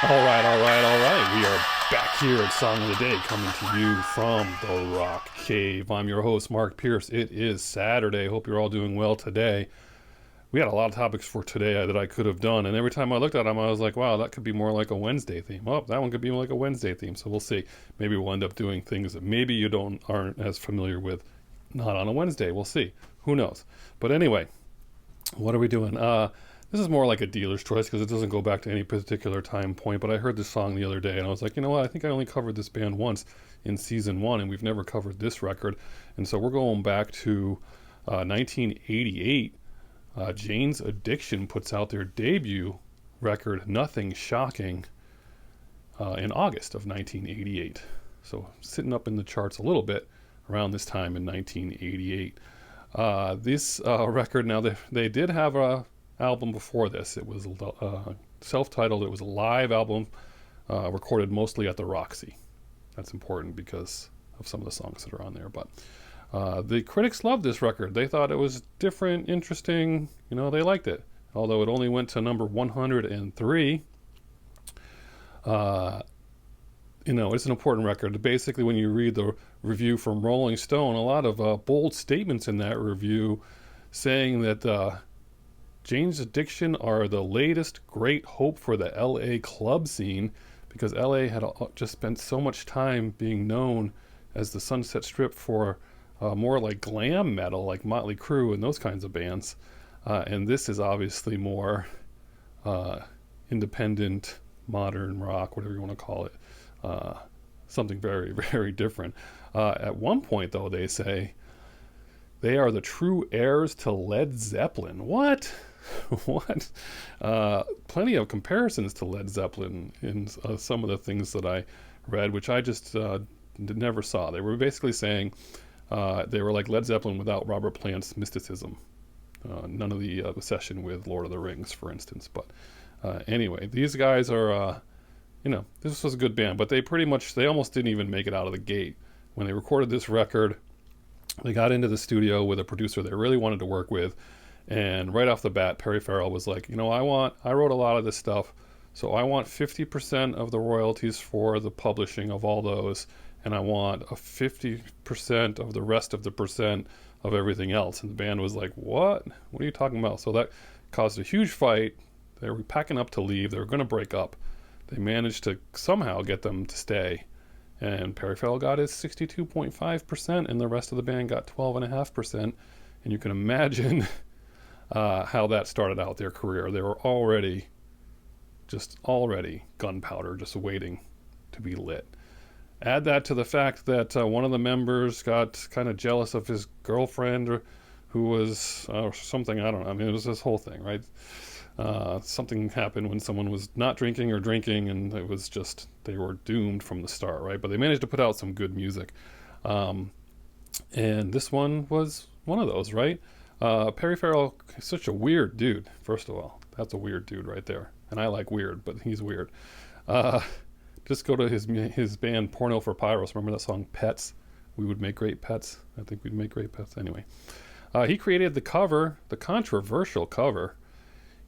All right. We are back here at Song of the Day, coming to you from the Rock Cave. I'm your host, Mark Pierce. It is Saturday. Hope you're all doing well today. We had a lot of topics for today that I could have done, and every time I looked at them, I was like, wow, that could be more like a Wednesday theme. Well, that one could be like a Wednesday theme, so we'll see. Maybe we'll end up doing things that maybe you aren't as familiar with, not on a Wednesday. We'll see. Who knows? But anyway, what are we doing? This is more like a dealer's choice because it doesn't go back to any particular time point. But I heard this song the other day and I was like, you know what? I think I only covered this band once in season one, and we've never covered this record. And so we're going back to 1988. Jane's Addiction puts out their debut record, Nothing Shocking, in August of 1988. So sitting up in the charts a little bit around this time in 1988. This record, now they did have a album before this. It was self-titled. It was a live album recorded mostly at the Roxy. That's important because of some of the songs that are on there. But the critics loved this record. They thought it was different, interesting. You know, they liked it. Although it only went to number 103. You know, it's an important record. Basically, when you read the review from Rolling Stone, a lot of bold statements in that review saying that Jane's Addiction are the latest great hope for the LA club scene, because LA had just spent so much time being known as the Sunset Strip for more like glam metal, like Motley Crue and those kinds of bands. And this is obviously more independent, modern rock, whatever you want to call it. Something very, very different. At one point, though, they say they are the true heirs to Led Zeppelin. What? What? Plenty of comparisons to Led Zeppelin in some of the things that I read, which I just never saw. They were basically saying they were like Led Zeppelin without Robert Plant's mysticism. None of the obsession with Lord of the Rings, for instance. But anyway, these guys are... you know, this was a good band, but they almost didn't even make it out of the gate. When they recorded this record, they got into the studio with a producer they really wanted to work with, and right off the bat, Perry Farrell was like, you know, I wrote a lot of this stuff, so I want 50% of the royalties for the publishing of all those, and I want a 50% of the rest of the percent of everything else. And the band was like, what are you talking about? So that caused a huge fight. They were packing up to leave. They were going to break up. They managed to somehow get them to stay, and Perry Farrell got his 62.5%, and the rest of the band got 12.5%. And you can imagine how that started out their career. They were already gunpowder, just waiting to be lit. Add that to the fact that one of the members got kind of jealous of his girlfriend, who was something, I don't know. I mean, it was this whole thing, right? Something happened when someone was not drinking or drinking, and it was just, they were doomed from the start, right? But they managed to put out some good music. And this one was one of those, right? Perry Farrell is such a weird dude, first of all. That's a weird dude right there. And I like weird, but he's weird. Just go to his band Porno for Pyros. Remember that song, Pets? We would make great pets. I think we'd make great pets. Anyway. He created the cover, the controversial cover.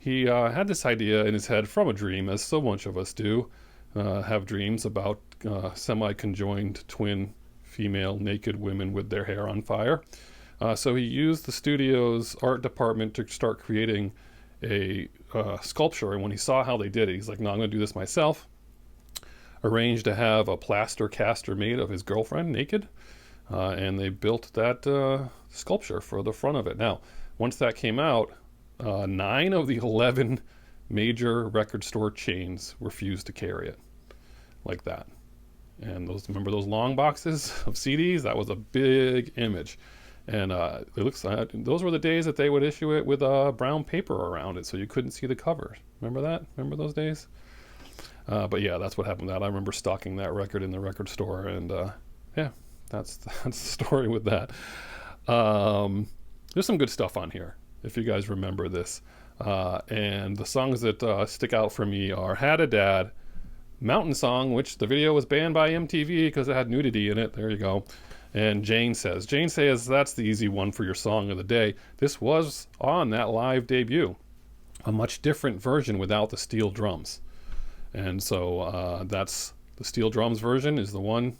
He had this idea in his head from a dream, as so much of us do, have dreams about semi-conjoined twin female naked women with their hair on fire. So he used the studio's art department to start creating a sculpture. And when he saw how they did it, he's like, no, I'm going to do this myself. Arranged to have a plaster caster made of his girlfriend naked. And they built that sculpture for the front of it. Now, once that came out, 9 of the 11 major record store chains refused to carry it like that. And remember those long boxes of CDs? That was a big image. And it looks like those were the days that they would issue it with brown paper around it, so you couldn't see the cover. Remember that? Remember those days? But yeah, that's what happened with that. I remember stocking that record in the record store, and yeah, that's the story with that. There's some good stuff on here, if you guys remember this. And the songs that stick out for me are Had a Dad, Mountain Song, which the video was banned by MTV because it had nudity in it. There you go. And Jane Says. Jane Says, that's the easy one for your song of the day. This was on that live debut. A much different version without the steel drums. And so that's the steel drums version is the one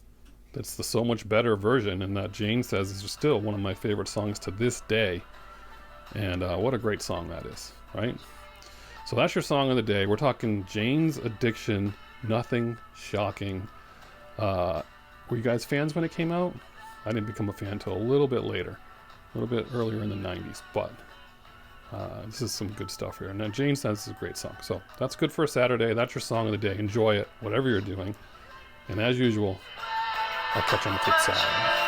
that's the so much better version, and that Jane says is still one of my favorite songs to this day. And what a great song that is, right? So that's your song of the day. We're talking Jane's Addiction, Nothing Shocking. Were you guys fans when it came out? I didn't become a fan until a little bit later, a little bit earlier in the 90s, but this is some good stuff here. Now, Jane says this is a great song. So that's good for a Saturday. That's your song of the day. Enjoy it, whatever you're doing. And as usual, I'll catch you on the flip side.